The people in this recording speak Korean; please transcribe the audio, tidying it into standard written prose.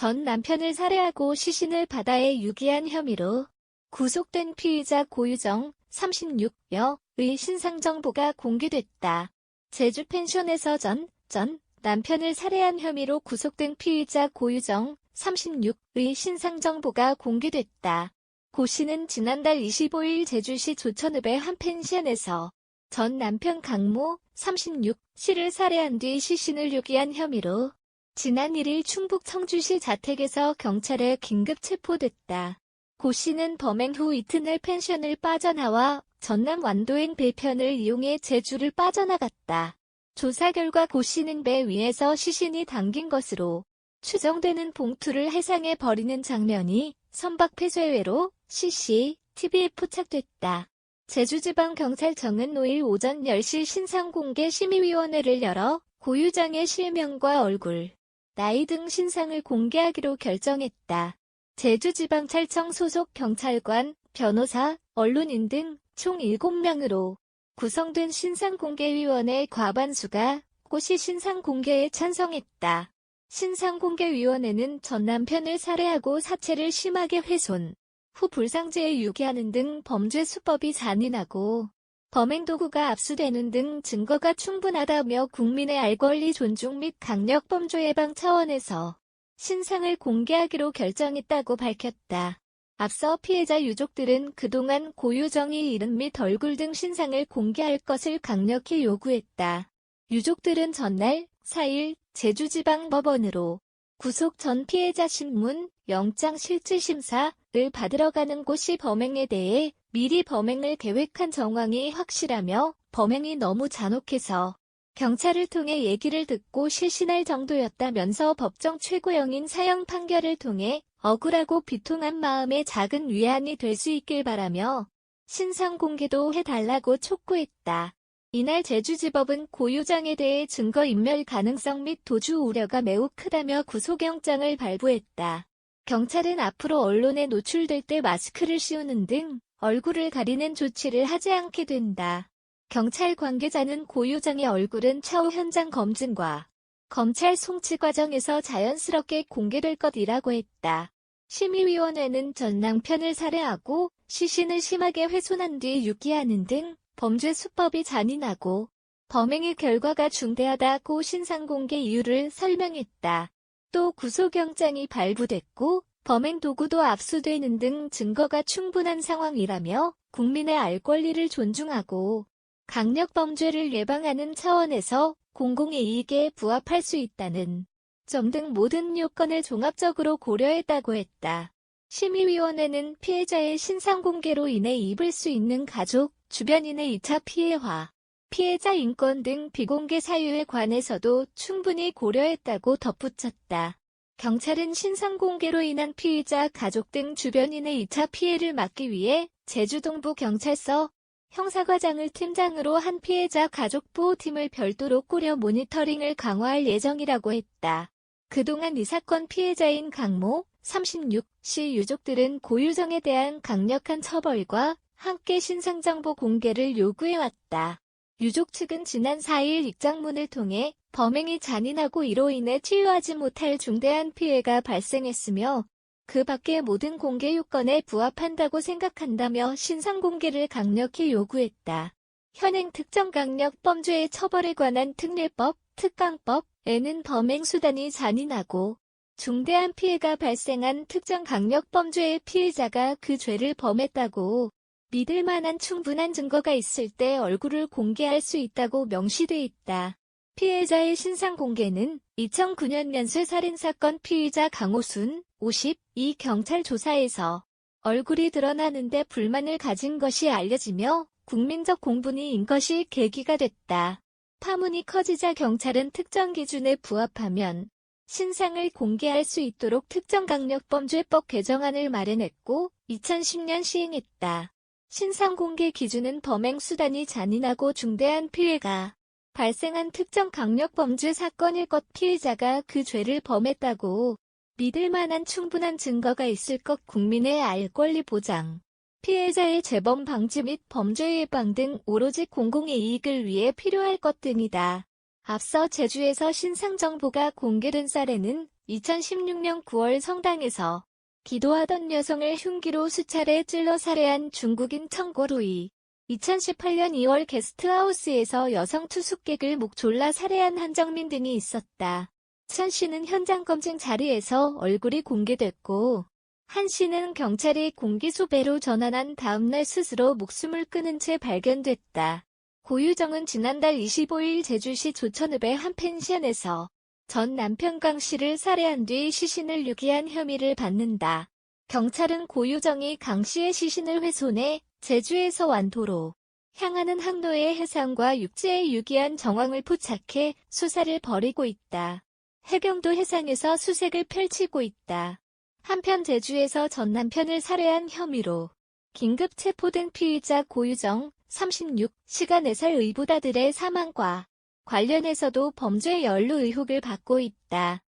전 남편을 살해하고 시신을 바다에 유기한 혐의로 구속된 피의자 고유정 36여의 신상정보가 공개됐다. 제주 펜션에서 전 남편을 살해한 혐의로 구속된 피의자 고유정 36의 신상정보가 공개됐다. 고 씨는 지난달 25일 제주시 조천읍의 한 펜션에서 전 남편 강모 36씨를 살해한 뒤 시신을 유기한 혐의로 지난 1일 충북 청주시 자택에서 경찰에 긴급 체포됐다. 고 씨는 범행 후 이튿날 펜션을 빠져나와 전남 완도행 배편을 이용해 제주를 빠져나갔다. 조사 결과 고 씨는 배 위에서 시신이 담긴 것으로 추정되는 봉투를 해상에 버리는 장면이 선박폐쇄회로 CCTV에 포착됐다. 제주지방경찰청은 5일 오전 10시 신상공개심의위원회를 열어 고유정의 실명과 얼굴, 나이 등 신상을 공개하기로 결정했다. 제주지방찰청 소속 경찰관, 변호사, 언론인 등 총 7명으로 구성된 신상공개위원회 과반수가 고 씨 신상공개에 찬성했다. 신상공개위원회는 전 남편을 살해하고 사체를 심하게 훼손 후 불상지에 유기하는 등 범죄 수법이 잔인하고 범행 도구가 압수되는 등 증거가 충분하다며 국민의 알 권리 존중 및 강력범죄 예방 차원에서 신상을 공개하기로 결정했다고 밝혔다. 앞서 피해자 유족들은 그동안 고유정의 이름 및 얼굴 등 신상을 공개할 것을 강력히 요구했다. 유족들은 전날 4일 제주지방법원으로 구속 전 피해자 신문, 영장 실질심사를 받으러 가는 고 씨 범행에 대해 미리 범행을 계획한 정황이 확실하며 범행이 너무 잔혹해서 경찰을 통해 얘기를 듣고 실신할 정도였다면서 법정 최고형인 사형 판결을 통해 억울하고 비통한 마음에 작은 위안이 될 수 있길 바라며 신상 공개도 해달라고 촉구했다. 이날 제주지법은 고유정에 대해 증거인멸 가능성 및 도주 우려가 매우 크다며 구속영장을 발부했다. 경찰은 앞으로 언론에 노출될 때 마스크를 씌우는 등 얼굴을 가리는 조치를 하지 않게 된다. 경찰 관계자는 고유정의 얼굴은 차후 현장 검증과 검찰 송치 과정에서 자연스럽게 공개될 것이라고 했다. 심의위원회는 전 남편을 살해하고 시신을 심하게 훼손한 뒤 유기하는 등 범죄 수법이 잔인하고 범행의 결과가 중대하다고 신상공개 이유를 설명했다. 또 구속영장이 발부됐고 범행 도구도 압수되는 등 증거가 충분한 상황이라며 국민의 알 권리를 존중하고 강력범죄를 예방하는 차원에서 공공의 이익에 부합할 수 있다는 점 등 모든 요건을 종합적으로 고려했다고 했다. 심의위원회는 피해자의 신상공개로 인해 입을 수 있는 가족, 주변인의 2차 피해와 피해자 인권 등 비공개 사유에 관해서도 충분히 고려했다고 덧붙였다. 경찰은 신상공개로 인한 피의자 가족 등 주변인의 2차 피해를 막기 위해 제주동부경찰서 형사과장을 팀장으로 한 피해자 가족보호팀을 별도로 꾸려 모니터링을 강화할 예정이라고 했다. 그동안 이 사건 피해자인 강모 36씨 유족들은 고유정에 대한 강력한 처벌과 함께 신상정보 공개를 요구해왔다. 유족 측은 지난 4일 입장문을 통해 범행이 잔인하고 이로 인해 치유하지 못할 중대한 피해가 발생했으며 그 밖의 모든 공개 요건에 부합한다고 생각한다며 신상공개를 강력히 요구했다. 현행 특정강력범죄의 처벌에 관한 특례법, 특강법에는 범행 수단이 잔인하고 중대한 피해가 발생한 특정강력범죄의 피해자가 그 죄를 범했다고 믿을 만한 충분한 증거가 있을 때 얼굴을 공개할 수 있다고 명시돼 있다. 피해자의 신상공개는 2009년 연쇄살인사건 피의자 강호순 52 경찰 조사에서 얼굴이 드러나는데 불만을 가진 것이 알려지며 국민적 공분이 것이 계기가 됐다. 파문이 커지자 경찰은 특정 기준에 부합하면 신상을 공개할 수 있도록 특정강력범죄법 개정안을 마련했고 2010년 시행했다. 신상공개 기준은 범행 수단이 잔인하고 중대한 피해가 발생한 특정 강력범죄 사건일 것 피해자가 그 죄를 범했다고 믿을 만한 충분한 증거가 있을 것 국민의 알 권리 보장, 피해자의 재범 방지 및 범죄 예방 등 오로지 공공의 이익을 위해 필요할 것 등이다. 앞서 제주에서 신상정보가 공개된 사례는 2016년 9월 성당에서 기도하던 여성을 흉기로 수차례 찔러 살해한 중국인 청고루이, 2018년 2월 게스트하우스에서 여성 투숙객을 목 졸라 살해한 한정민 등이 있었다. 천 씨는 현장 검증 자리에서 얼굴이 공개됐고, 한 씨는 경찰이 공기수배로 전환한 다음날 스스로 목숨을 끊은 채 발견됐다. 고유정은 지난달 25일 제주시 조천읍의 한 펜션에서 전 남편 강 씨를 살해한 뒤 시신을 유기한 혐의를 받는다. 경찰은 고유정이 강 씨의 시신을 훼손해 제주에서 완도로 향하는 항로의 해상과 육지에 유기한 정황을 포착해 수사를 벌이고 있다. 해경도 해상에서 수색을 펼치고 있다. 한편 제주에서 전 남편을 살해한 혐의로 긴급 체포된 피의자 고유정 36시가 4살 의붓아들의 사망과 관련해서도 범죄 연루 의혹을 받고 있다.